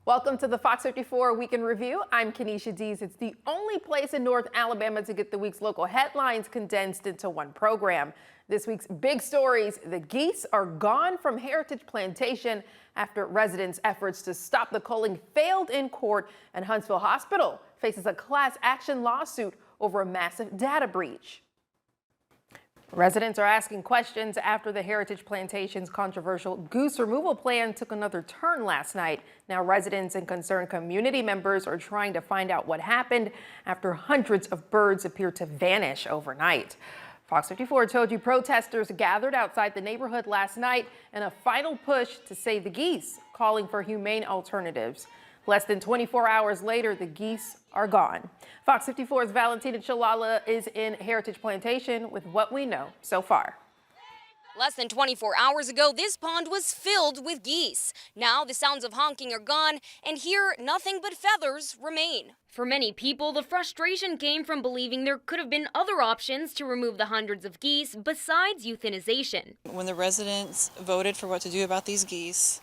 Welcome to the Fox 54 Weekend Review. I'm Kenesha Dees. It's the only place in North Alabama to get the week's local headlines condensed into one program. This week's big stories: the geese are gone from Heritage Plantation after residents' efforts to stop the culling failed in court, and Huntsville Hospital faces a class action lawsuit over a massive data breach. Residents are asking questions after the Heritage Plantation's controversial goose removal plan took another turn last night. Now residents and concerned community members are trying to find out what happened after hundreds of birds appeared to vanish overnight. Fox 54 told you protesters gathered outside the neighborhood last night in a final push to save the geese, calling for humane alternatives. Less than 24 hours later, the geese are gone. Fox 54's Valentina Chalala is in Heritage Plantation with what we know so far. Less than 24 hours ago, this pond was filled with geese. Now the sounds of honking are gone, and here nothing but feathers remain. For many people, the frustration came from believing there could have been other options to remove the hundreds of geese besides euthanization. When the residents voted for what to do about these geese,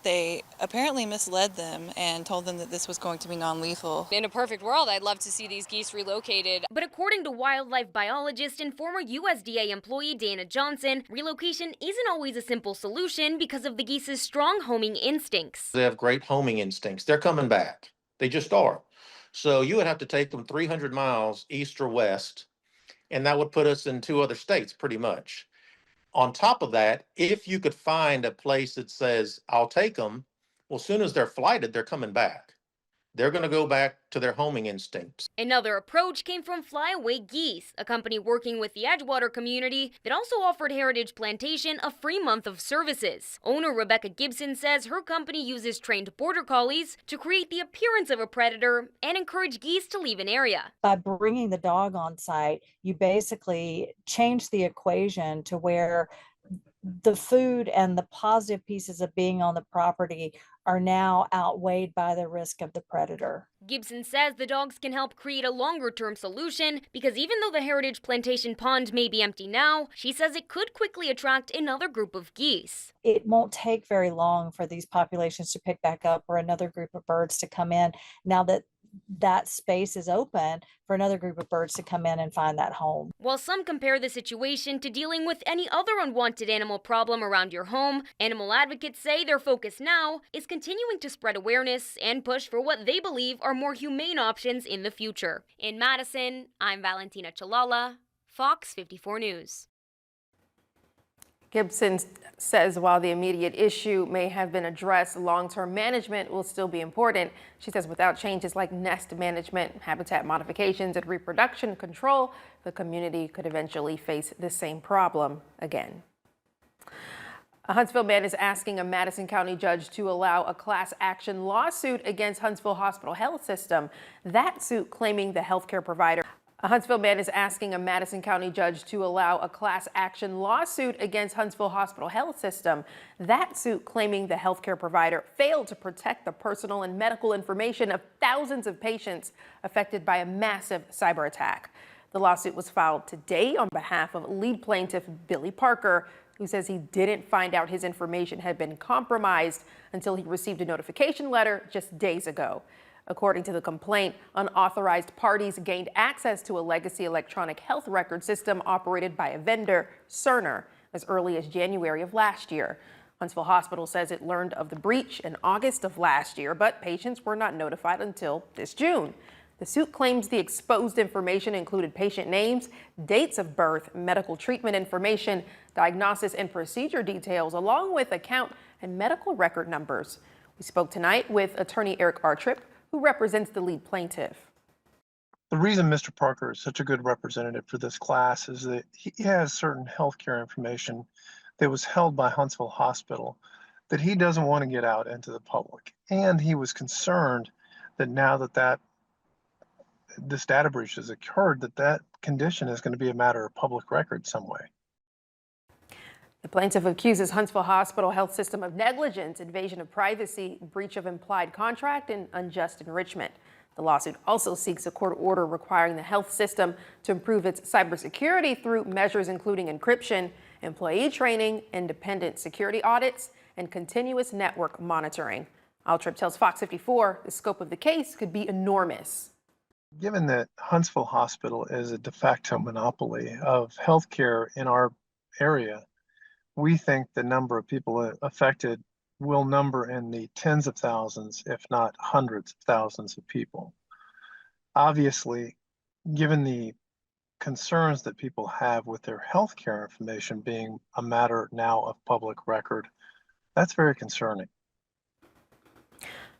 they apparently misled them and told them that this was going to be non-lethal. In a perfect world, I'd love to see these geese relocated. But according to wildlife biologist and former USDA employee Dana Johnson, relocation isn't always a simple solution because of the geese's strong homing instincts. They have great homing instincts. They're coming back. They just are. So you would have to take them 300 miles east or west, and that would put us in 2 other states pretty much. On top of that, if you could find a place that says, I'll take them, well, as soon as they're flighted, they're coming back. They're going to go back to their homing instincts. Another approach came from Flyaway Geese, a company working with the Edgewater community that also offered Heritage Plantation a free month of services. Owner Rebecca Gibson says her company uses trained border collies to create the appearance of a predator and encourage geese to leave an area. By bringing the dog on site, you basically change the equation to where the food and the positive pieces of being on the property are now outweighed by the risk of the predator. Gibson says the dogs can help create a longer-term solution because even though the Heritage Plantation pond may be empty now, she says it could quickly attract another group of geese. It won't take very long for these populations to pick back up or another group of birds to come in now that that space is open for another group of birds to come in and find that home. While some compare the situation to dealing with any other unwanted animal problem around your home, animal advocates say their focus now is continuing to spread awareness and push for what they believe are more humane options in the future. In Madison, I'm Valentina Chalala, Fox 54 News. Gibson says while the immediate issue may have been addressed, long-term management will still be important. She says without changes like nest management, habitat modifications, and reproduction control, the community could eventually face the same problem again. A Huntsville man is asking a Madison County judge to allow a class action lawsuit against Huntsville Hospital Health System. That suit claiming the healthcare provider. A Huntsville man is asking a Madison County judge to allow a class action lawsuit against Huntsville Hospital Health System. That suit claiming the healthcare provider failed to protect the personal and medical information of thousands of patients affected by a massive cyber attack. The lawsuit was filed today on behalf of lead plaintiff Billy Parker, who says he didn't find out his information had been compromised until he received a notification letter just days ago. According to the complaint, unauthorized parties gained access to a legacy electronic health record system operated by a vendor, Cerner, as early as January of last year. Huntsville Hospital says it learned of the breach in August of last year, but patients were not notified until this June. The suit claims the exposed information included patient names, dates of birth, medical treatment information, diagnosis and procedure details, along with account and medical record numbers. We spoke tonight with attorney Eric Artrip, who represents the lead plaintiff. The reason Mr. Parker is such a good representative for this class is that he has certain healthcare information that was held by Huntsville Hospital that he doesn't want to get out into the public. And he was concerned that now that this data breach has occurred, that condition is going to be a matter of public record some way. The plaintiff accuses Huntsville Hospital Health System of negligence, invasion of privacy, breach of implied contract, and unjust enrichment. The lawsuit also seeks a court order requiring the health system to improve its cybersecurity through measures including encryption, employee training, independent security audits, and continuous network monitoring. Altrip tells Fox54 the scope of the case could be enormous. Given that Huntsville Hospital is a de facto monopoly of healthcare in our area, we think the number of people affected will number in the tens of thousands, if not hundreds of thousands of people. Obviously, given the concerns that people have with their healthcare information being a matter now of public record, that's very concerning.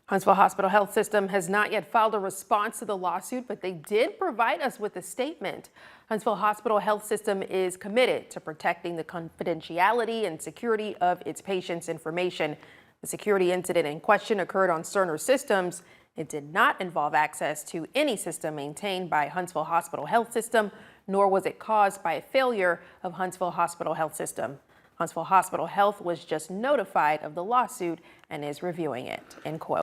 Huntsville Hospital Health System has not yet filed a response to the lawsuit, but they did provide us with a statement. Huntsville Hospital Health System is committed to protecting the confidentiality and security of its patients' information. The security incident in question occurred on Cerner Systems. It did not involve access to any system maintained by Huntsville Hospital Health System, nor was it caused by a failure of Huntsville Hospital Health System. Huntsville Hospital Health was just notified of the lawsuit and is reviewing it, end quote.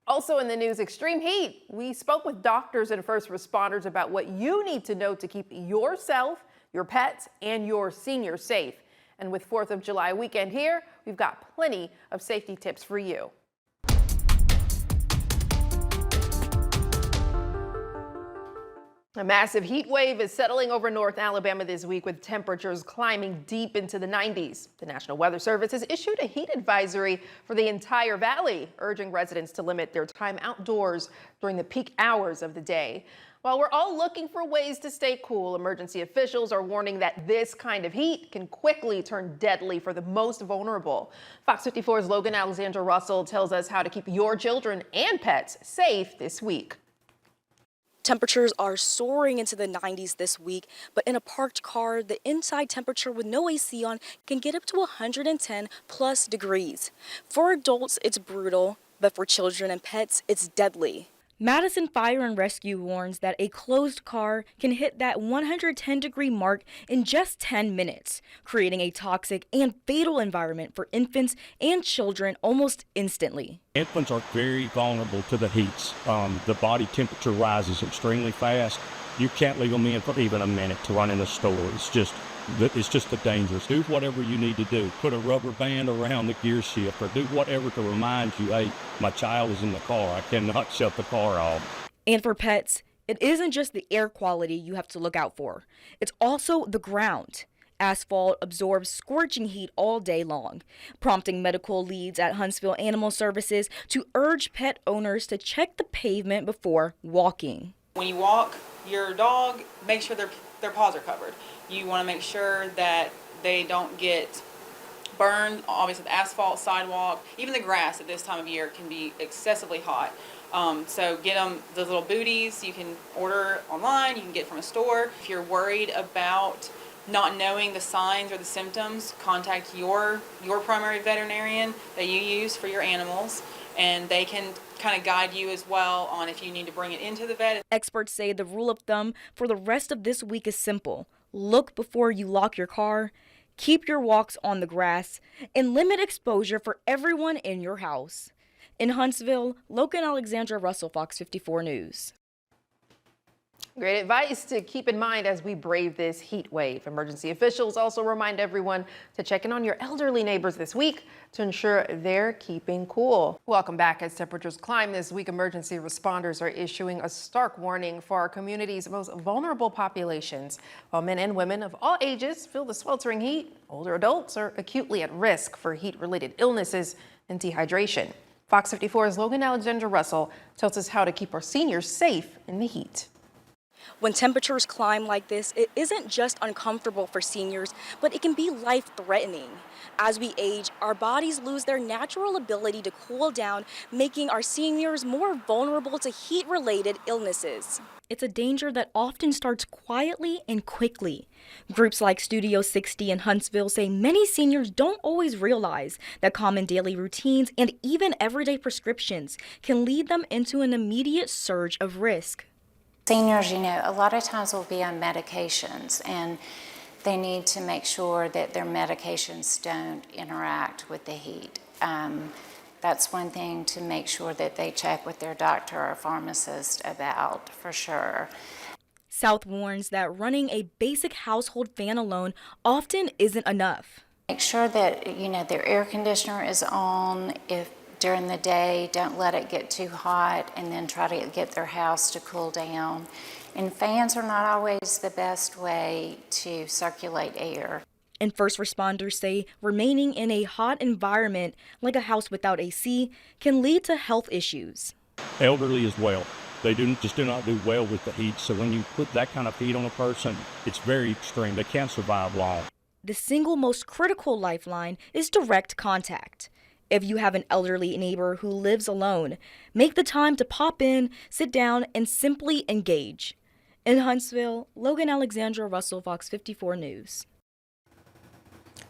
Also in the news, extreme heat. We spoke with doctors and first responders about what you need to know to keep yourself, your pets, and your seniors safe. And with 4th of July weekend here, we've got plenty of safety tips for you. A massive heat wave is settling over North Alabama this week with temperatures climbing deep into the 90s. The National Weather Service has issued a heat advisory for the entire valley, urging residents to limit their time outdoors during the peak hours of the day. While we're all looking for ways to stay cool, emergency officials are warning that this kind of heat can quickly turn deadly for the most vulnerable. Fox 54's Logan Alexandra Russell tells us how to keep your children and pets safe this week. Temperatures are soaring into the 90s this week, but in a parked car, the inside temperature with no AC on can get up to 110 plus degrees. For adults, it's brutal, but for children and pets, it's deadly. Madison Fire and Rescue warns that a closed car can hit that 110-degree mark in just 10 minutes, creating a toxic and fatal environment for infants and children almost instantly. Infants are very vulnerable to the heats. The body temperature rises extremely fast. You can't leave them in for even a minute to run in the store. It's just the dangerous. Do whatever you need to do. Put a rubber band around the gear shift or do whatever to remind you, hey, my child is in the car. I cannot shut the car off. And for pets, it isn't just the air quality you have to look out for. It's also the ground. Asphalt absorbs scorching heat all day long, prompting medical leads at Huntsville Animal Services to urge pet owners to check the pavement before walking. When you walk your dog, make sure their paws are covered. You want to make sure that they don't get burned. Obviously, the asphalt, sidewalk, even the grass at this time of year can be excessively hot. So get them those little booties. You can order online. You can get from a store. If you're worried about not knowing the signs or the symptoms, contact your primary veterinarian that you use for your animals, and they can kind of guide you as well on if you need to bring it into the vet. Experts say the rule of thumb for the rest of this week is simple. Look before you lock your car, keep your walks on the grass, and limit exposure for everyone in your house. In Huntsville, Logan Alexandra Russell, Fox 54 News. Great advice to keep in mind as we brave this heat wave. Emergency officials also remind everyone to check in on your elderly neighbors this week to ensure they're keeping cool. Welcome back. As temperatures climb this week, emergency responders are issuing a stark warning for our community's most vulnerable populations. While men and women of all ages feel the sweltering heat, older adults are acutely at risk for heat-related illnesses and dehydration. Fox 54's Logan Alexandra Russell tells us how to keep our seniors safe in the heat. When temperatures climb like this, it isn't just uncomfortable for seniors, but it can be life-threatening. As we age, our bodies lose their natural ability to cool down, making our seniors more vulnerable to heat-related illnesses. It's a danger that often starts quietly and quickly. Groups like Studio 60 in Huntsville say many seniors don't always realize that common daily routines and even everyday prescriptions can lead them into an immediate surge of risk. Seniors, a lot of times will be on medications, and they need to make sure that their medications don't interact with the heat. That's one thing to make sure that they check with their doctor or pharmacist about, for sure. South warns that running a basic household fan alone often isn't enough. Make sure that, their air conditioner is on. If during the day, don't let it get too hot, and then try to get their house to cool down. And fans are not always the best way to circulate air. And first responders say remaining in a hot environment, like a house without AC, can lead to health issues. Elderly as well. They do not do well with the heat. So when you put that kind of heat on a person, it's very extreme. They can't survive long. The single most critical lifeline is direct contact. If you have an elderly neighbor who lives alone, make the time to pop in, sit down, and simply engage. In Huntsville, Logan Alexandra Russell, Fox 54 News.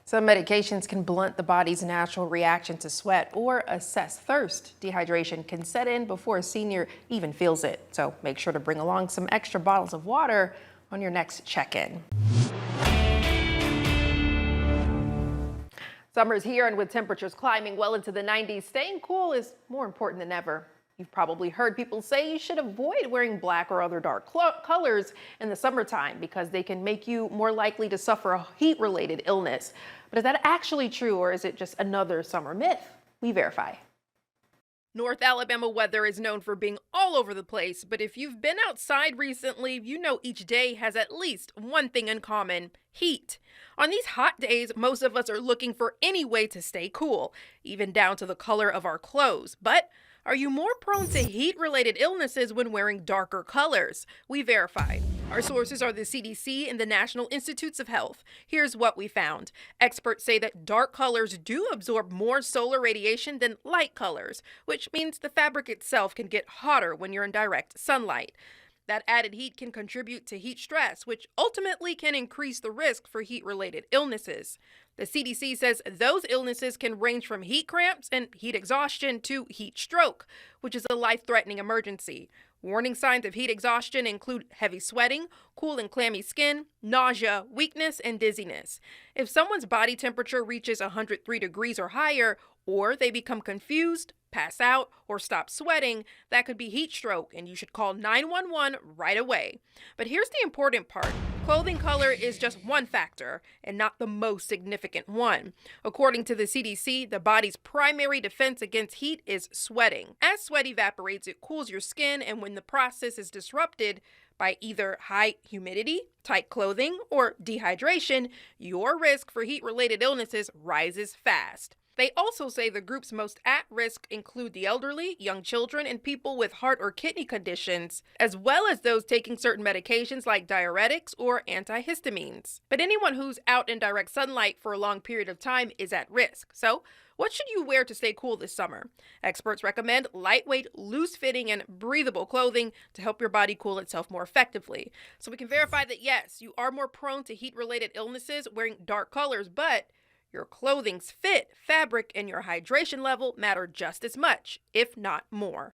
Some medications can blunt the body's natural reaction to sweat or assess thirst. Dehydration can set in before a senior even feels it. So make sure to bring along some extra bottles of water on your next check-in. Summer's here, and with temperatures climbing well into the 90s, staying cool is more important than ever. You've probably heard people say you should avoid wearing black or other dark colors in the summertime because they can make you more likely to suffer a heat-related illness. But is that actually true, or is it just another summer myth? We verify. North Alabama weather is known for being all over the place, but if you've been outside recently, you know each day has at least one thing in common: heat. On these hot days, most of us are looking for any way to stay cool, even down to the color of our clothes. But are you more prone to heat-related illnesses when wearing darker colors? We verified. Our sources are the CDC and the National Institutes of Health. Here's what we found. Experts say that dark colors do absorb more solar radiation than light colors, which means the fabric itself can get hotter when you're in direct sunlight. That added heat can contribute to heat stress, which ultimately can increase the risk for heat-related illnesses. The CDC says those illnesses can range from heat cramps and heat exhaustion to heat stroke, which is a life-threatening emergency. Warning signs of heat exhaustion include heavy sweating, cool and clammy skin, nausea, weakness, and dizziness. If someone's body temperature reaches 103 degrees or higher, or they become confused, pass out, or stop sweating, that could be heat stroke, and you should call 911 right away. But here's the important part. Clothing color is just one factor, and not the most significant one. According to the CDC, the body's primary defense against heat is sweating. As sweat evaporates, it cools your skin, and when the process is disrupted by either high humidity, tight clothing, or dehydration, your risk for heat-related illnesses rises fast. They also say the groups most at risk include the elderly, young children, and people with heart or kidney conditions, as well as those taking certain medications like diuretics or antihistamines. But anyone who's out in direct sunlight for a long period of time is at risk. So, what should you wear to stay cool this summer? Experts recommend lightweight, loose-fitting, and breathable clothing to help your body cool itself more effectively. So we can verify that yes, you are more prone to heat-related illnesses wearing dark colors, but your clothing's fit, fabric, and your hydration level matter just as much, if not more.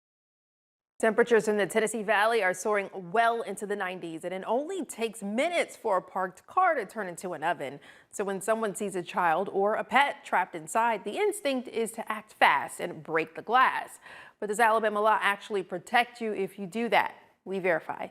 Temperatures in the Tennessee Valley are soaring well into the 90s, and it only takes minutes for a parked car to turn into an oven. So when someone sees a child or a pet trapped inside, the instinct is to act fast and break the glass. But does Alabama law actually protect you if you do that? We verify.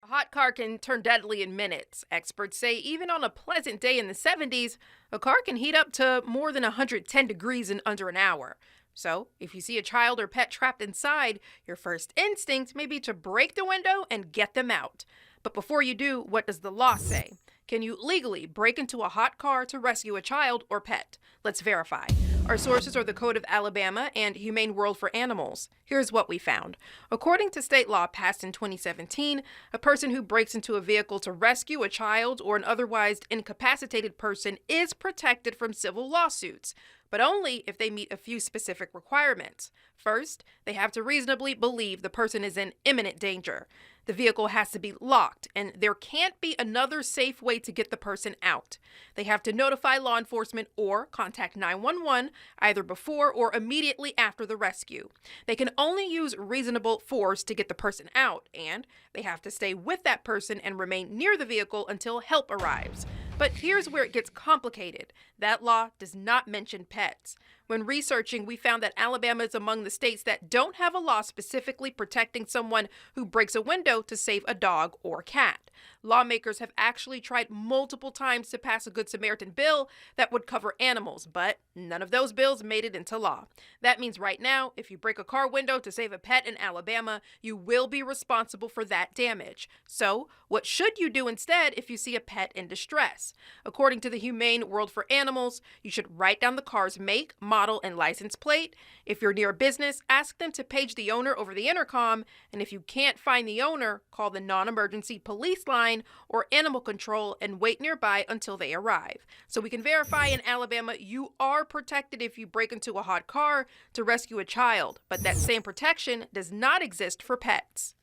A hot car can turn deadly in minutes. Experts say even on a pleasant day in the 70s, a car can heat up to more than 110 degrees in under an hour. So, if you see a child or pet trapped inside, your first instinct may be to break the window and get them out. But before you do, what does the law say? Can you legally break into a hot car to rescue a child or pet? Let's verify. Our sources are the Code of Alabama and Humane World for Animals. Here's what we found. According to state law passed in 2017, a person who breaks into a vehicle to rescue a child or an otherwise incapacitated person is protected from civil lawsuits, but only if they meet a few specific requirements. First, they have to reasonably believe the person is in imminent danger. The vehicle has to be locked, and there can't be another safe way to get the person out. They have to notify law enforcement or contact 911 either before or immediately after the rescue. They can only use reasonable force to get the person out, and they have to stay with that person and remain near the vehicle until help arrives. But here's where it gets complicated. That law does not mention pets. When researching, we found that Alabama is among the states that don't have a law specifically protecting someone who breaks a window to save a dog or cat. Lawmakers have actually tried multiple times to pass a Good Samaritan bill that would cover animals, but none of those bills made it into law. That means right now, if you break a car window to save a pet in Alabama, you will be responsible for that damage. So, what should you do instead if you see a pet in distress? According to the Humane World for Animals, you should write down the car's make, model, and license plate. If you're near a business, ask them to page the owner over the intercom, and if you can't find the owner, call the non-emergency police line or animal control and wait nearby until they arrive. So we can verify in Alabama you are protected if you break into a hot car to rescue a child, but that same protection does not exist for pets.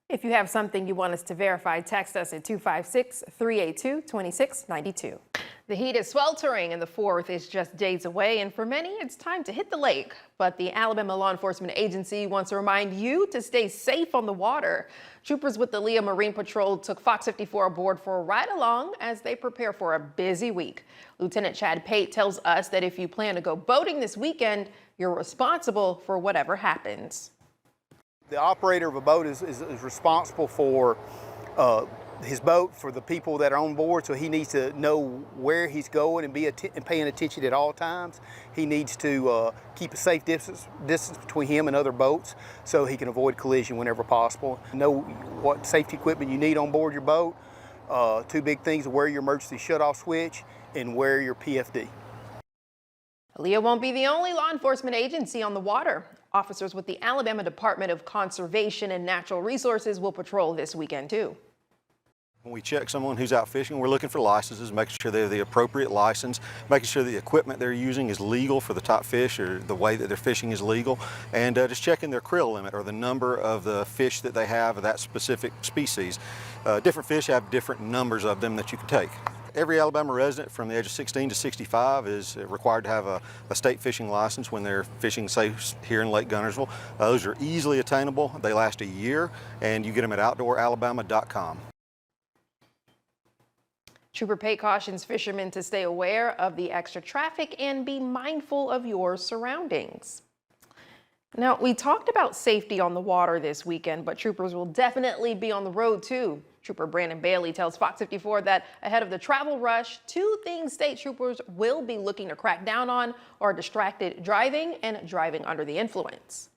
If you have something you want us to verify, text us at 256-382-2692. The heat is sweltering and the 4th is just days away, and for many, it's time to hit the lake. But the Alabama Law Enforcement Agency wants to remind you to stay safe on the water. Troopers with the Leah Marine Patrol took Fox 54 aboard for a ride along as they prepare for a busy week. Lieutenant Chad Pate tells us that if you plan to go boating this weekend, you're responsible for whatever happens. The operator of a boat is responsible for his boat, for the people that are on board, so he needs to know where he's going and be paying attention at all times. He needs to keep a safe distance between him and other boats so he can avoid collision whenever possible. Know what safety equipment you need on board your boat. 2 big things: wear your emergency shutoff switch and wear your PFD. Leah won't be the only law enforcement agency on the water. Officers with the Alabama Department of Conservation and Natural Resources will patrol this weekend too. When we check someone who's out fishing, we're looking for licenses, making sure they're the appropriate license, making sure the equipment they're using is legal for the type fish or the way that they're fishing is legal, and just checking their krill limit or the number of the fish that they have of that specific species. Different fish have different numbers of them that you can take. Every Alabama resident from the age of 16 to 65 is required to have a state fishing license when they're fishing, say, here in Lake Guntersville. Those are easily attainable. They last a year, and you get them at outdooralabama.com. Trooper Pate cautions fishermen to stay aware of the extra traffic and be mindful of your surroundings. Now, we talked about safety on the water this weekend, but troopers will definitely be on the road too. Trooper Brandon Bailey tells Fox 54 that ahead of the travel rush, 2 things state troopers will be looking to crack down on are distracted driving and driving under the influence.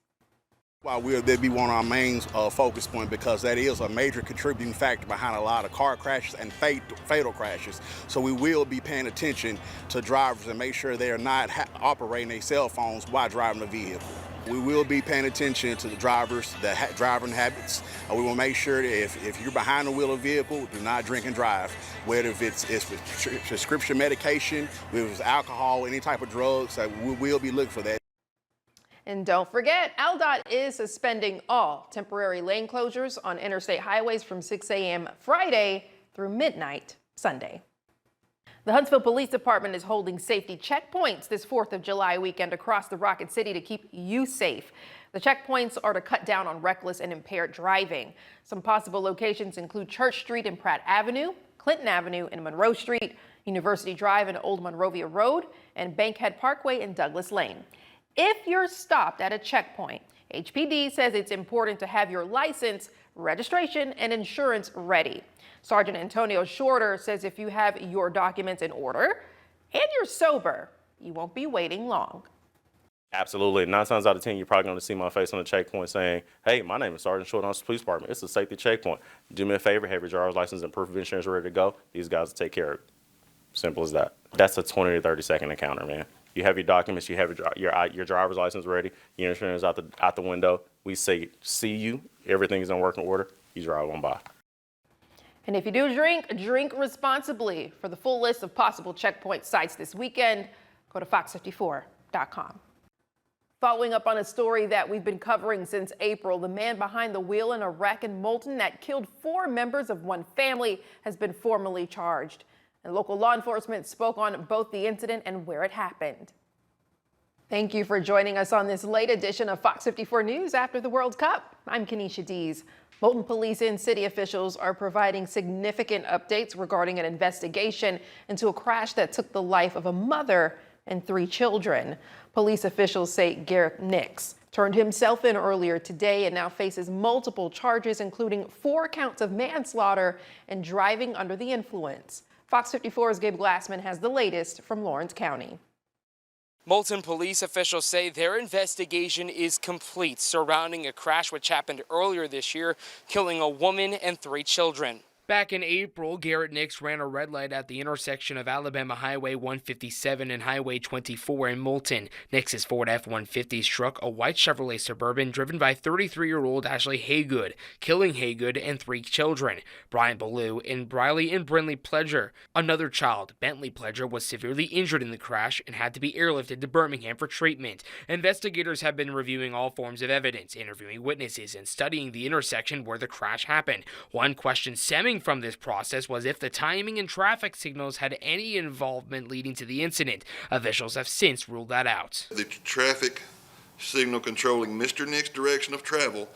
Well, they'll be one of our main focus point because that is a major contributing factor behind a lot of car crashes and fatal crashes. So we will be paying attention to drivers and make sure they are not operating their cell phones while driving the vehicle. We will be paying attention to the drivers, the driving habits. We will make sure that if you're behind the wheel of a vehicle, do not drink and drive. Whether if it's prescription medication, if it's alcohol, any type of drugs, we will be looking for that. And don't forget, ALDOT is suspending all temporary lane closures on interstate highways from 6 a.m. Friday through midnight Sunday. The Huntsville Police Department is holding safety checkpoints this 4th of July weekend across the Rocket City to keep you safe. The checkpoints are to cut down on reckless and impaired driving. Some possible locations include Church Street and Pratt Avenue, Clinton Avenue and Monroe Street, University Drive and Old Monrovia Road, and Bankhead Parkway and Douglas Lane. If you're stopped at a checkpoint, HPD says it's important to have your license, registration, and insurance ready. Sergeant Antonio Shorter says if you have your documents in order and you're sober, you won't be waiting long. Absolutely. 9 times out of 10, you're probably going to see my face on the checkpoint saying, hey, my name is Sergeant Shorter, Huntsville Police Department. It's a safety checkpoint. Do me a favor, have your driver's license and proof of insurance ready to go. These guys will take care of it. Simple as that. That's a 20 to 30 second encounter, man. You have your documents, you have your driver's license ready, your insurance out the window. We say, see you, everything is in working order, you drive on by. And if you do drink responsibly. For the full list of possible checkpoint sites this weekend, go to fox54.com. Following up on a story that we've been covering since April, the man behind the wheel in a wreck in Moulton that killed 4 members of one family has been formally charged. And local law enforcement spoke on both the incident and where it happened. Thank you for joining us on this late edition of Fox 54 News after the World Cup. I'm Kenesha Dees. Moulton police and city officials are providing significant updates regarding an investigation into a crash that took the life of a mother and 3 children. Police officials say Garrett Nix turned himself in earlier today and now faces multiple charges, including 4 counts of manslaughter and driving under the influence. Fox 54's Gabe Glassman has the latest from Lawrence County. Moulton police officials say their investigation is complete surrounding a crash which happened earlier this year, killing a woman and 3 children. Back in April, Garrett Nix ran a red light at the intersection of Alabama Highway 157 and Highway 24 in Moulton. Nix's Ford F-150 struck a white Chevrolet Suburban driven by 33-year-old Ashley Haygood, killing Haygood and 3 children, Brian Ballou and Briley and Brinley Pledger. Another child, Bentley Pledger, was severely injured in the crash and had to be airlifted to Birmingham for treatment. Investigators have been reviewing all forms of evidence, interviewing witnesses, and studying the intersection where the crash happened. One question stemming from this process was if the timing and traffic signals had any involvement leading to the incident. Officials have since ruled that out. The traffic signal controlling Mr. Nick's direction of travel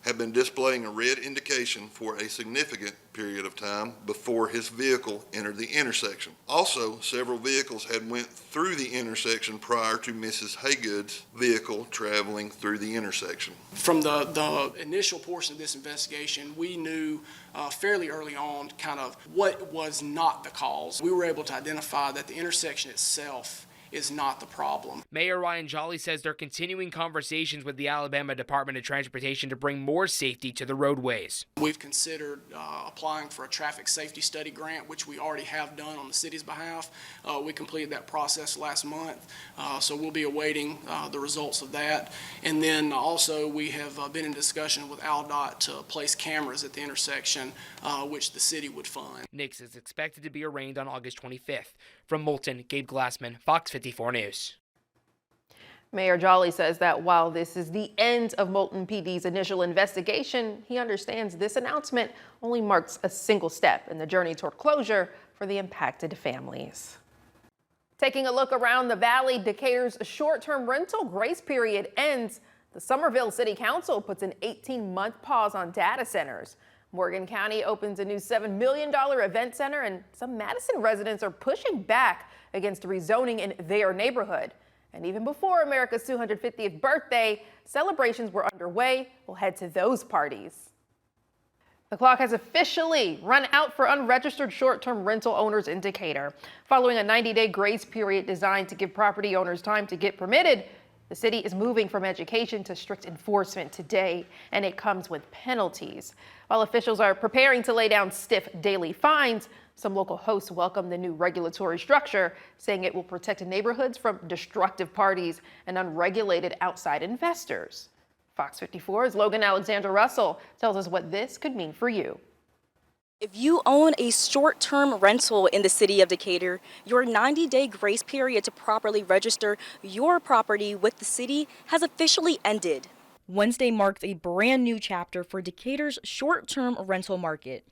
had been displaying a red indication for a significant period of time before his vehicle entered the intersection. Also, several vehicles had went through the intersection prior to Mrs. Haygood's vehicle traveling through the intersection. From the initial portion of this investigation, we knew fairly early on kind of what was not the cause. We were able to identify that the intersection itself is not the problem. Mayor Ryan Jolly says they're continuing conversations with the Alabama Department of Transportation to bring more safety to the roadways. We've considered applying for a traffic safety study grant, which we already have done on the city's behalf. We completed that process last month, so we'll be awaiting the results of that. And then also we have been in discussion with ALDOT to place cameras at the intersection, which the city would fund. Nix is expected to be arraigned on August 25th. From Moulton, Gabe Glassman, Fox 54 News. Mayor Jolly says that while this is the end of Moulton PD's initial investigation, he understands this announcement only marks a single step in the journey toward closure for the impacted families. Taking a look around the valley, Decatur's short-term rental grace period ends. The Somerville City Council puts an 18-month pause on data centers. Morgan County opens a new $7 million event center, and some Madison residents are pushing back against rezoning in their neighborhood. And even before America's 250th birthday, celebrations were underway. We'll head to those parties. The clock has officially run out for unregistered short-term rental owners in Decatur. Following a 90-day grace period designed to give property owners time to get permitted, the city is moving from education to strict enforcement today, and it comes with penalties. While officials are preparing to lay down stiff daily fines, some local hosts welcome the new regulatory structure, saying it will protect neighborhoods from destructive parties and unregulated outside investors. Fox 54's Logan Alexander Russell tells us what this could mean for you. If you own a short-term rental in the city of Decatur, your 90-day grace period to properly register your property with the city has officially ended. Wednesday marks a brand new chapter for Decatur's short-term rental market.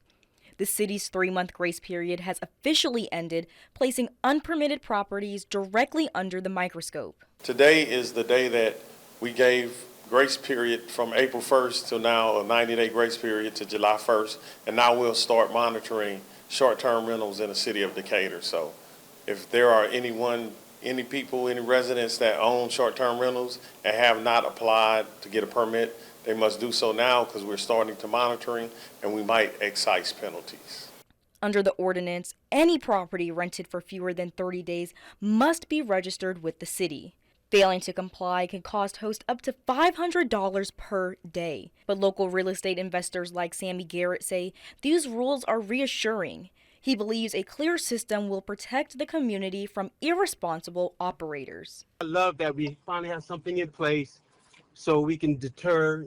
The city's 3-month grace period has officially ended, placing unpermitted properties directly under the microscope. Today is the day that we gave grace period from April 1st till now, a 90-day grace period to July 1st, and now we'll start monitoring short-term rentals in the city of Decatur. So if there are any people, any residents that own short-term rentals and have not applied to get a permit, they must do so now because we're starting to monitoring and we might excise penalties. Under the ordinance, any property rented for fewer than 30 days must be registered with the city. Failing to comply can cost hosts up to $500 per day. But local real estate investors like Sammy Garrett say these rules are reassuring. He believes a clear system will protect the community from irresponsible operators. I love that we finally have something in place so we can deter,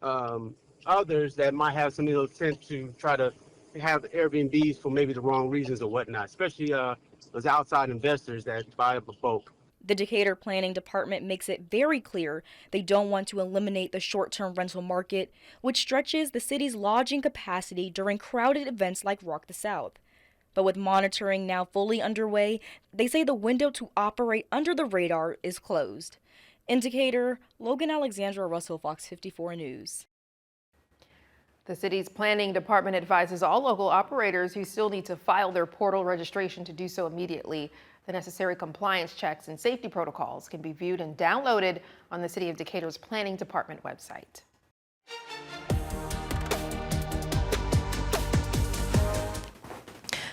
others that might have some intent to try to have Airbnbs for maybe the wrong reasons or whatnot, especially those outside investors that buy up a bulk. The Decatur Planning Department makes it very clear they don't want to eliminate the short-term rental market, which stretches the city's lodging capacity during crowded events like Rock the South. But with monitoring now fully underway, they say the window to operate under the radar is closed. Indicator, Logan Alexandra Russell, Fox 54 News. The city's planning department advises all local operators who still need to file their portal registration to do so immediately. The necessary compliance checks and safety protocols can be viewed and downloaded on the City of Decatur's planning department website.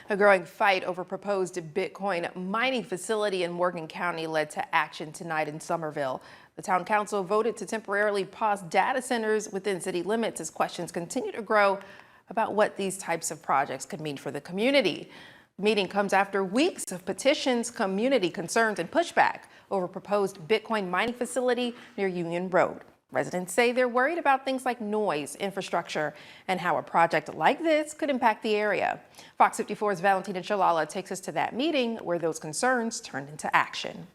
A growing fight over proposed Bitcoin mining facility in Morgan County led to action tonight in Somerville. The town council voted to temporarily pause data centers within city limits as questions continue to grow about what these types of projects could mean for the community. The meeting comes after weeks of petitions, community concerns, and pushback over proposed Bitcoin mining facility near Union Road. Residents say they're worried about things like noise, infrastructure, and how a project like this could impact the area. Fox 54's Valentina Chalala takes us to that meeting where those concerns turned into action.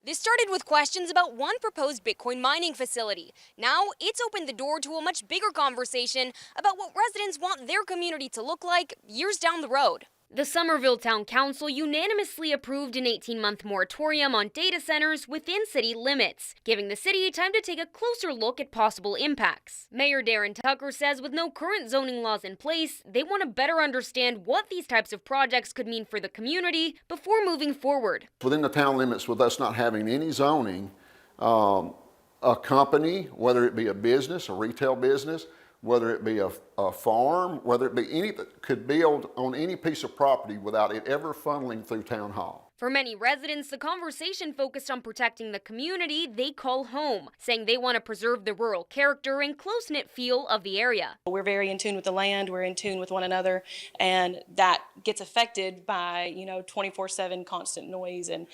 This started with questions about one proposed Bitcoin mining facility. Now it's opened the door to a much bigger conversation about what residents want their community to look like years down the road. The Somerville Town Council unanimously approved an 18-month moratorium on data centers within city limits, giving the city time to take a closer look at possible impacts. Mayor Darren Tucker says with no current zoning laws in place, they want to better understand what these types of projects could mean for the community before moving forward. Within the town limits, with us not having any zoning, a company, whether it be a business, a retail business, whether it be a farm, whether it be any that could build on any piece of property without it ever funneling through town hall. For many residents, the conversation focused on protecting the community they call home, saying they want to preserve the rural character and close-knit feel of the area. We're very in tune with the land, we're in tune with one another, and that gets affected by, 24/7 constant noise and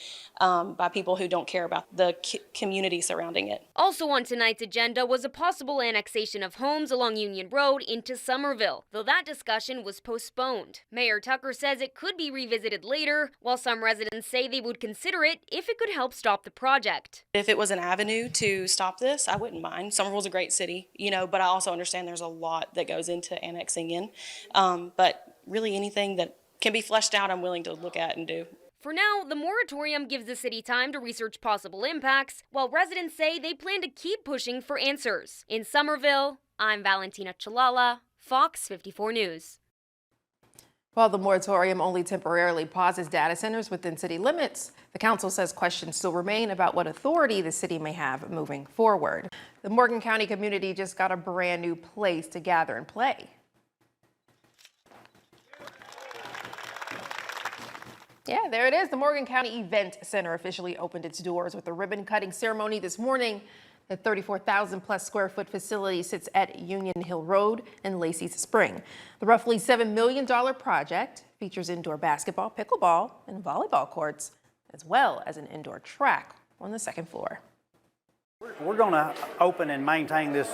by people who don't care about the community surrounding it. Also on tonight's agenda was a possible annexation of homes along Union Road into Somerville, though that discussion was postponed. Mayor Tucker says it could be revisited later, while some residents say they would consider it if it could help stop the project. If it was an avenue to stop this, I wouldn't mind. Somerville's a great city, but I also understand there's a lot that goes into annexing in. But really anything that can be fleshed out, I'm willing to look at and do. For now, the moratorium gives the city time to research possible impacts, while residents say they plan to keep pushing for answers. In Somerville, I'm Valentina Chalala, Fox 54 News. While the moratorium only temporarily pauses data centers within city limits, the council says questions still remain about what authority the city may have moving forward. The Morgan County community just got a brand new place to gather and play. Yeah, there it is. The Morgan County Event Center officially opened its doors with a ribbon cutting ceremony this morning. The 34,000 plus square foot facility sits at Union Hill Road and Lacey's Spring. The roughly $7 million project features indoor basketball, pickleball, and volleyball courts, as well as an indoor track on the second floor. We're going to open and maintain this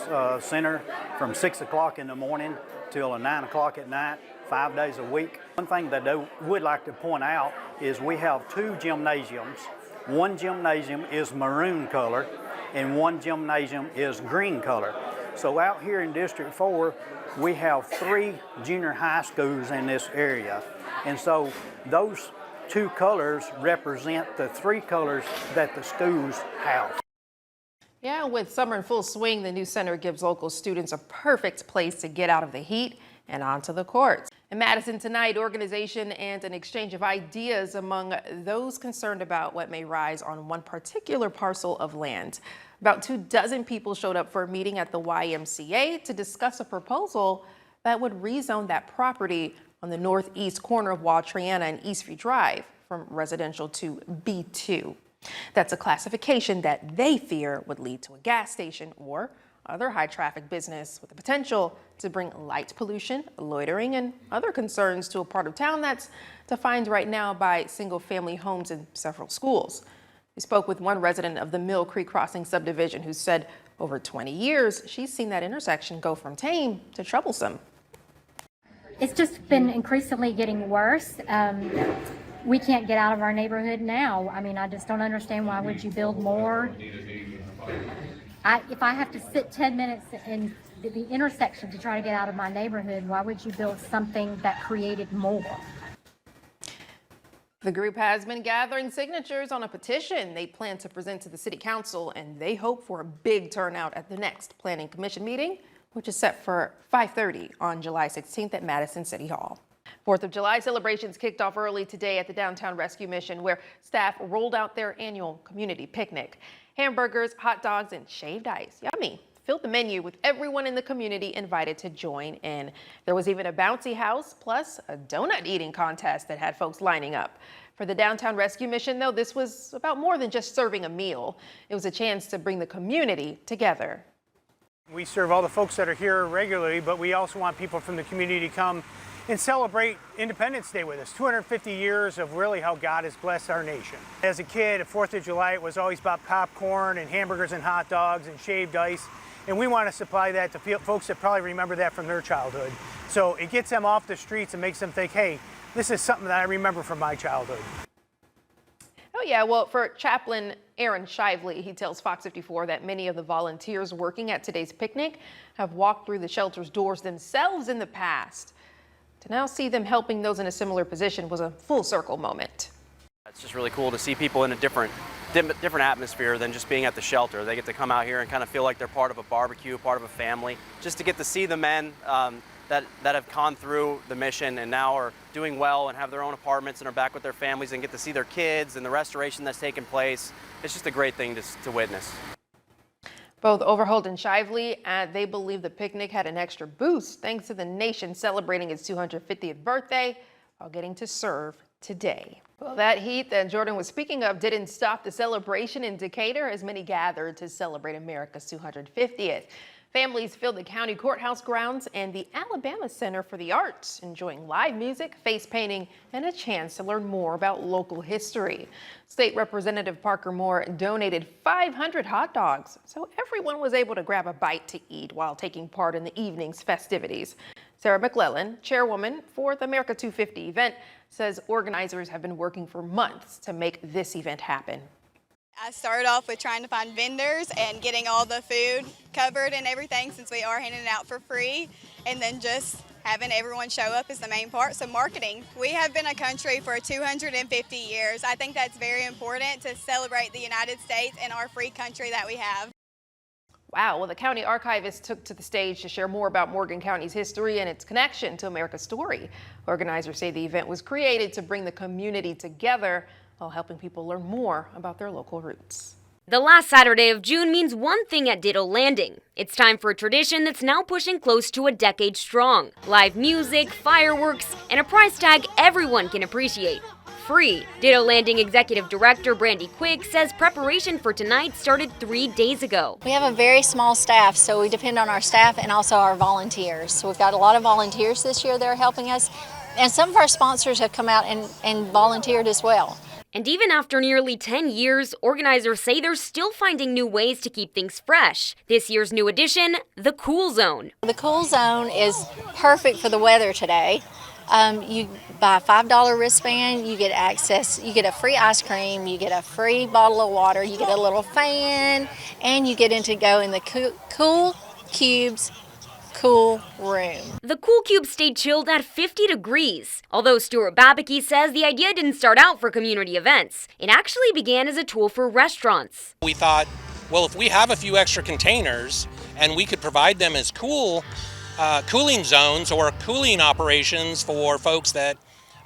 center from 6 o'clock in the morning till 9 o'clock at night, 5 days a week. One thing that I would like to point out is we have 2 gymnasiums. One gymnasium is maroon color and one gymnasium is green color. So out here in District 4, we have 3 junior high schools in this area. And so those 2 colors represent the 3 colors that the schools have. Yeah, with summer in full swing, the new center gives local students a perfect place to get out of the heat and onto the courts. In Madison tonight, organization and an exchange of ideas among those concerned about what may rise on one particular parcel of land. About 24 people showed up for a meeting at the YMCA to discuss a proposal that would rezone that property on the northeast corner of Triana and Eastview Drive from residential to B2. That's a classification that they fear would lead to a gas station or other high traffic business with the potential to bring light pollution, loitering, and other concerns to a part of town that's defined right now by single family homes and several schools. We spoke with one resident of the Mill Creek Crossing subdivision who said over 20 years, she's seen that intersection go from tame to troublesome. It's just been increasingly getting worse. We can't get out of our neighborhood now. I mean, I just don't understand why would you build more. If I have to sit 10 minutes in the intersection to try to get out of my neighborhood, why would you build something that created more? The group has been gathering signatures on a petition they plan to present to the city council, and they hope for a big turnout at the next planning commission meeting, which is set for 5:30 on July 16th at Madison City Hall. 4th of July celebrations kicked off early today at the Downtown Rescue Mission, where staff rolled out their annual community picnic. Hamburgers, hot dogs, and shaved ice. Yummy. Filled the menu with everyone in the community invited to join in. There was even a bouncy house plus a donut eating contest that had folks lining up. For the Downtown Rescue Mission, though, this was about more than just serving a meal. It was a chance to bring the community together. We serve all the folks that are here regularly, but we also want people from the community to come and celebrate Independence Day with us. 250 years of really how God has blessed our nation. As a kid, at 4th of July, it was always about popcorn and hamburgers and hot dogs and shaved ice. And we want to supply that to folks that probably remember that from their childhood. So it gets them off the streets and makes them think, hey, this is something that I remember from my childhood. Oh yeah, well, for Chaplain Aaron Shively, he tells FOX54 that many of the volunteers working at today's picnic have walked through the shelter's doors themselves in the past. To now see them helping those in a similar position was a full circle moment. It's just really cool to see people in a different atmosphere than just being at the shelter. They get to come out here and kind of feel like they're part of a barbecue, part of a family. Just to get to see the men that have gone through the mission and now are doing well and have their own apartments and are back with their families and get to see their kids and the restoration that's taken place. It's just a great thing to witness. Both Overholt and Shively, they believe the picnic had an extra boost thanks to the nation celebrating its 250th birthday while getting to serve today. Well, that heat that Jordan was speaking of didn't stop the celebration in Decatur as many gathered to celebrate America's 250th. Families filled the county courthouse grounds and the Alabama Center for the Arts, enjoying live music, face painting, and a chance to learn more about local history. State Representative Parker Moore donated 500 hot dogs, so everyone was able to grab a bite to eat while taking part in the evening's festivities. Sarah McClellan, chairwoman for the America 250 event, says organizers have been working for months to make this event happen. I started off with trying to find vendors and getting all the food covered and everything, since we are handing it out for free, and then just having everyone show up is the main part. So marketing. We have been a country for 250 years. I think that's very important to celebrate the United States and our free country that we have. Wow, well, the county archivist took to the stage to share more about Morgan County's history and its connection to America's story. Organizers say the event was created to bring the community together while helping people learn more about their local roots. The last Saturday of June means one thing at Ditto Landing. It's time for a tradition that's now pushing close to a decade strong. Live music, fireworks, and a price tag everyone can appreciate. Free. Ditto Landing Executive Director Brandy Quick says preparation for tonight started 3 days ago. We have a very small staff, so we depend on our staff and also our volunteers. So we've got a lot of volunteers this year that are helping us, and some of our sponsors have come out and volunteered as well. And even after nearly 10 years, organizers say they're still finding new ways to keep things fresh. This year's new addition, the Cool Zone. The Cool Zone is perfect for the weather today. You buy a $5 wristband, you get access, you get a free ice cream, you get a free bottle of water, you get a little fan, and you get to go in the Cool Cubes cool room. The Cool Cube stayed chilled at 50 degrees. Although Stuart Babicki says the idea didn't start out for community events. It actually began as a tool for restaurants. We thought, well, if we have a few extra containers and we could provide them as cooling zones or cooling operations for folks that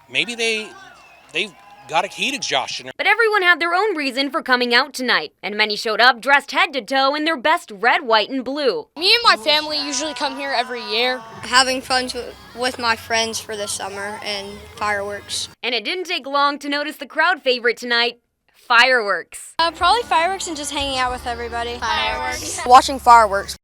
maybe they've got a heat exhaustion. But everyone had their own reason for coming out tonight, and many showed up dressed head to toe in their best red, white, and blue. Me and my family usually come here every year. Having fun with my friends for the summer and fireworks. And it didn't take long to notice the crowd favorite tonight, fireworks. Probably fireworks and just hanging out with everybody. Fireworks. Watching fireworks.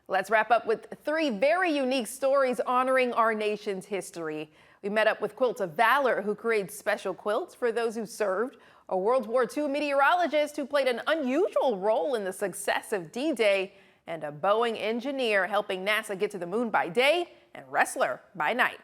Let's wrap up with 3 very unique stories honoring our nation's history. We met up with Quilts of Valor, who creates special quilts for those who served, a World War II meteorologist who played an unusual role in the success of D-Day, and a Boeing engineer helping NASA get to the moon by day and wrestler by night.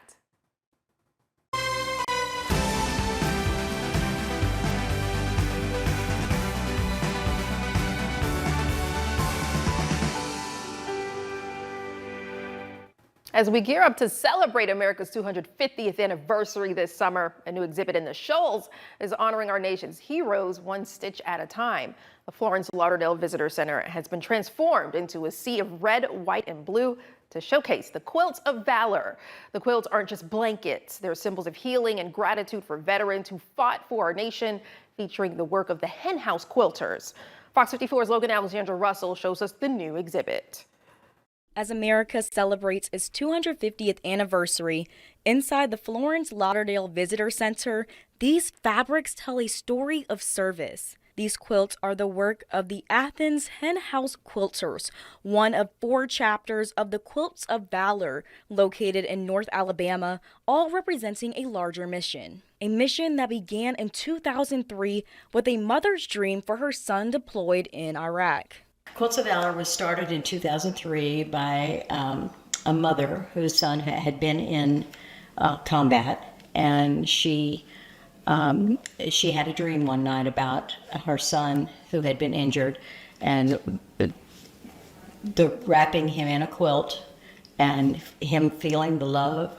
As we gear up to celebrate America's 250th anniversary this summer, a new exhibit in the Shoals is honoring our nation's heroes one stitch at a time. The Florence Lauderdale Visitor Center has been transformed into a sea of red, white, and blue to showcase the quilts of valor. The quilts aren't just blankets. They're symbols of healing and gratitude for veterans who fought for our nation, featuring the work of the Hen House quilters. Fox 54's Logan Alexandra Russell shows us the new exhibit. As America celebrates its 250th anniversary, inside the Florence Lauderdale Visitor Center, these fabrics tell a story of service. These quilts are the work of the Athens Hen House Quilters, one of 4 chapters of the Quilts of Valor, located in North Alabama, all representing a larger mission. A mission that began in 2003 with a mother's dream for her son deployed in Iraq. Quilts of Valor was started in 2003 by a mother whose son had been in combat, and she had a dream one night about her son who had been injured, and the wrapping him in a quilt and him feeling the love,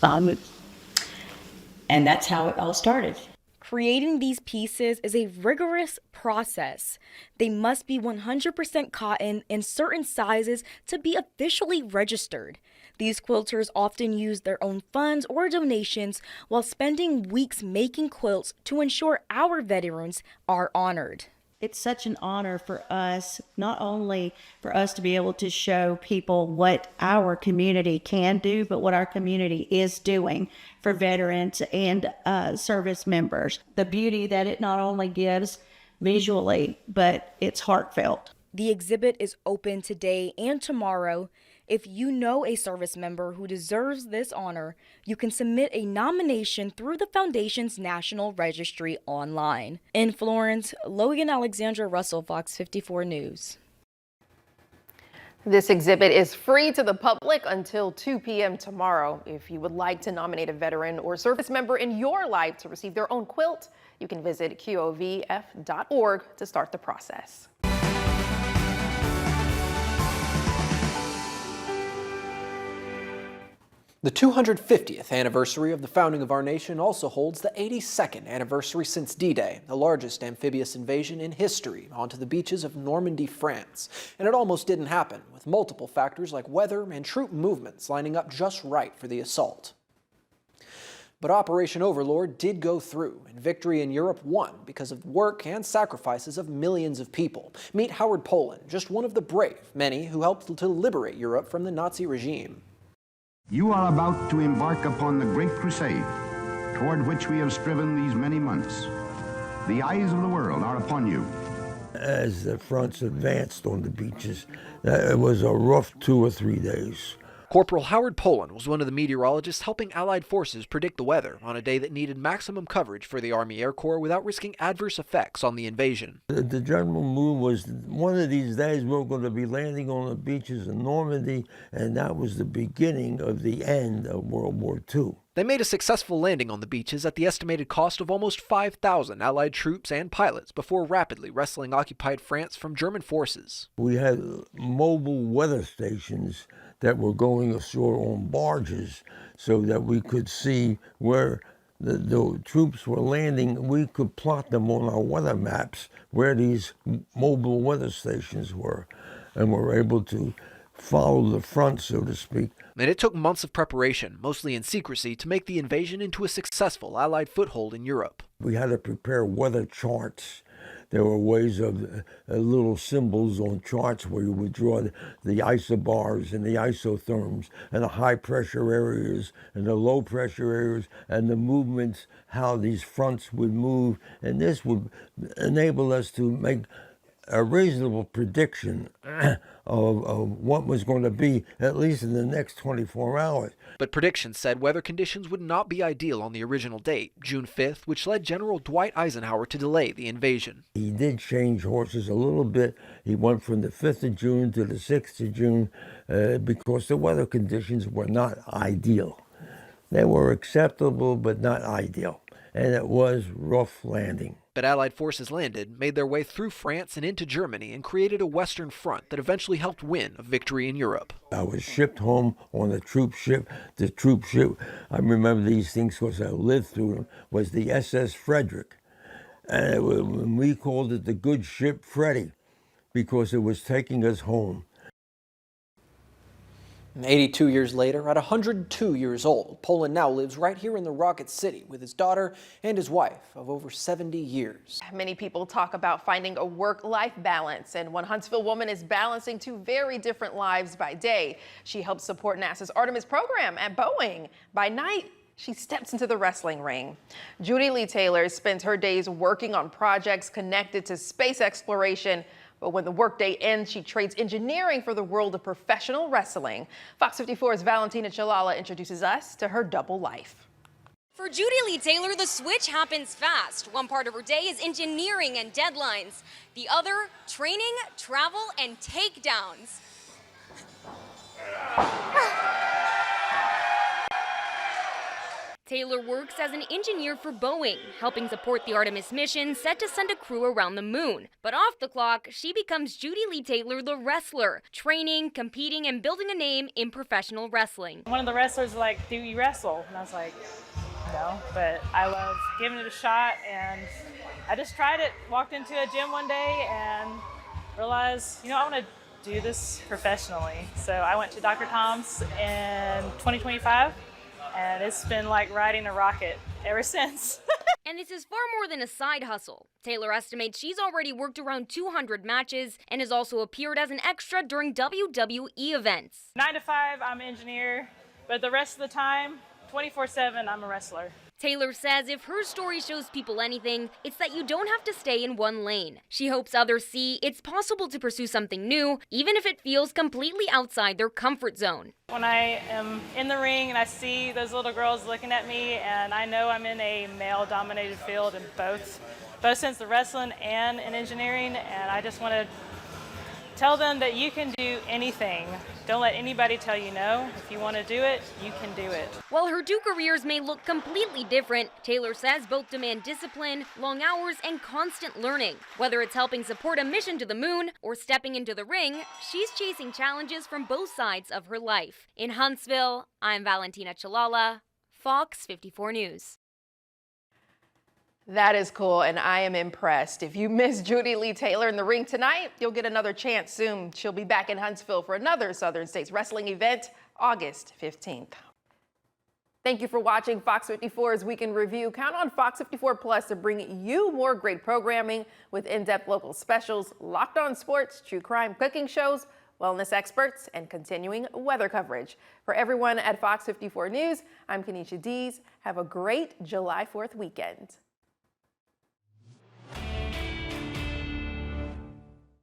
and that's how it all started. Creating these pieces is a rigorous process. They must be 100% cotton in certain sizes to be officially registered. These quilters often use their own funds or donations while spending weeks making quilts to ensure our veterans are honored. It's such an honor for us, not only for us to be able to show people what our community can do, but what our community is doing for veterans and service members. The beauty that it not only gives visually, but it's heartfelt. The exhibit is open today and tomorrow. If you know a service member who deserves this honor, you can submit a nomination through the Foundation's National Registry online. In Florence, Logan Alexandra Russell, Fox 54 News. This exhibit is free to the public until 2 p.m. tomorrow. If you would like to nominate a veteran or service member in your life to receive their own quilt, you can visit qovf.org to start the process. The 250th anniversary of the founding of our nation also holds the 82nd anniversary since D-Day, the largest amphibious invasion in history, onto the beaches of Normandy, France. And it almost didn't happen, with multiple factors like weather and troop movements lining up just right for the assault. But Operation Overlord did go through, and victory in Europe won because of the work and sacrifices of millions of people. Meet Howard Poland, just one of the brave many who helped to liberate Europe from the Nazi regime. You are about to embark upon the great crusade toward which we have striven these many months. The eyes of the world are upon you. As the fronts advanced on the beaches, it was a rough 2 or 3 days. Corporal Howard Poland was one of the meteorologists helping Allied forces predict the weather on a day that needed maximum coverage for the Army Air Corps without risking adverse effects on the invasion. The general mood was one of these days we're going to be landing on the beaches in Normandy, and that was the beginning of the end of World War II. They made a successful landing on the beaches at the estimated cost of almost 5,000 Allied troops and pilots before rapidly wresting occupied France from German forces. We had mobile weather stations that were going ashore on barges so that we could see where the troops were landing. We could plot them on our weather maps where these mobile weather stations were, and were able to follow the front, so to speak. And it took months of preparation, mostly in secrecy, to make the invasion into a successful Allied foothold in Europe. We had to prepare weather charts. There were ways of little symbols on charts where you would draw the isobars and the isotherms and the high pressure areas and the low pressure areas and the movements, how these fronts would move. And this would enable us to make a reasonable prediction of what was going to be, at least in the next 24 hours. But predictions said weather conditions would not be ideal on the original date, June 5th, which led General Dwight Eisenhower to delay the invasion. He did change horses a little bit. He went from the 5th of June to the 6th of June because the weather conditions were not ideal. They were acceptable, but not ideal. And it was rough landing. But Allied forces landed, made their way through France and into Germany, and created a Western front that eventually helped win a victory in Europe. I was shipped home on a troop ship. The troop ship, I remember these things because I lived through them, was the SS Frederick. And we called it the good ship Freddie because it was taking us home. 82 years later, at 102 years old, Poland now lives right here in the Rocket City with his daughter and his wife of over 70 years. Many people talk about finding a work-life balance, and one Huntsville woman is balancing two very different lives by day. She helps support NASA's Artemis program at Boeing. By night, she steps into the wrestling ring. Judy Lee Taylor spends her days working on projects connected to space exploration. But when the workday ends, she trades engineering for the world of professional wrestling. Fox 54's Valentina Chalala introduces us to her double life. For Judy Lee Taylor, the switch happens fast. One part of her day is engineering and deadlines. The other, training, travel, and takedowns. Taylor works as an engineer for Boeing, helping support the Artemis mission set to send a crew around the moon. But off the clock, she becomes Judy Lee Taylor, the wrestler, training, competing, and building a name in professional wrestling. One of the wrestlers was like, "Do you wrestle?" And I was like, "No," but I love giving it a shot, and I just tried it. Walked into a gym one day and realized, I want to do this professionally. So I went to Dr. Tom's in 2025. And it's been like riding a rocket ever since. And this is far more than a side hustle. Taylor estimates she's already worked around 200 matches and has also appeared as an extra during WWE events. 9 to 5, I'm an engineer, but the rest of the time, 24/7, I'm a wrestler. Taylor says if her story shows people anything, it's that you don't have to stay in one lane. She hopes others see it's possible to pursue something new, even if it feels completely outside their comfort zone. When I am in the ring and I see those little girls looking at me, and I know I'm in a male-dominated field in both since the wrestling and in engineering, and I just want to tell them that you can do anything. Don't let anybody tell you no. If you want to do it, you can do it. While her two careers may look completely different, Taylor says both demand discipline, long hours, and constant learning. Whether it's helping support a mission to the moon or stepping into the ring, she's chasing challenges from both sides of her life. In Huntsville, I'm Valentina Chalala, Fox 54 News. That is cool, and I am impressed. If you missed Judy Lee Taylor in the ring tonight, you'll get another chance soon. She'll be back in Huntsville for another Southern States wrestling event, August 15th. Thank you for watching Fox 54's Weekend Review. Count on Fox 54 Plus to bring you more great programming with in-depth local specials, locked-on sports, true crime, cooking shows, wellness experts, and continuing weather coverage. For everyone at Fox 54 News, I'm Kenesha Dees. Have a great July 4th weekend.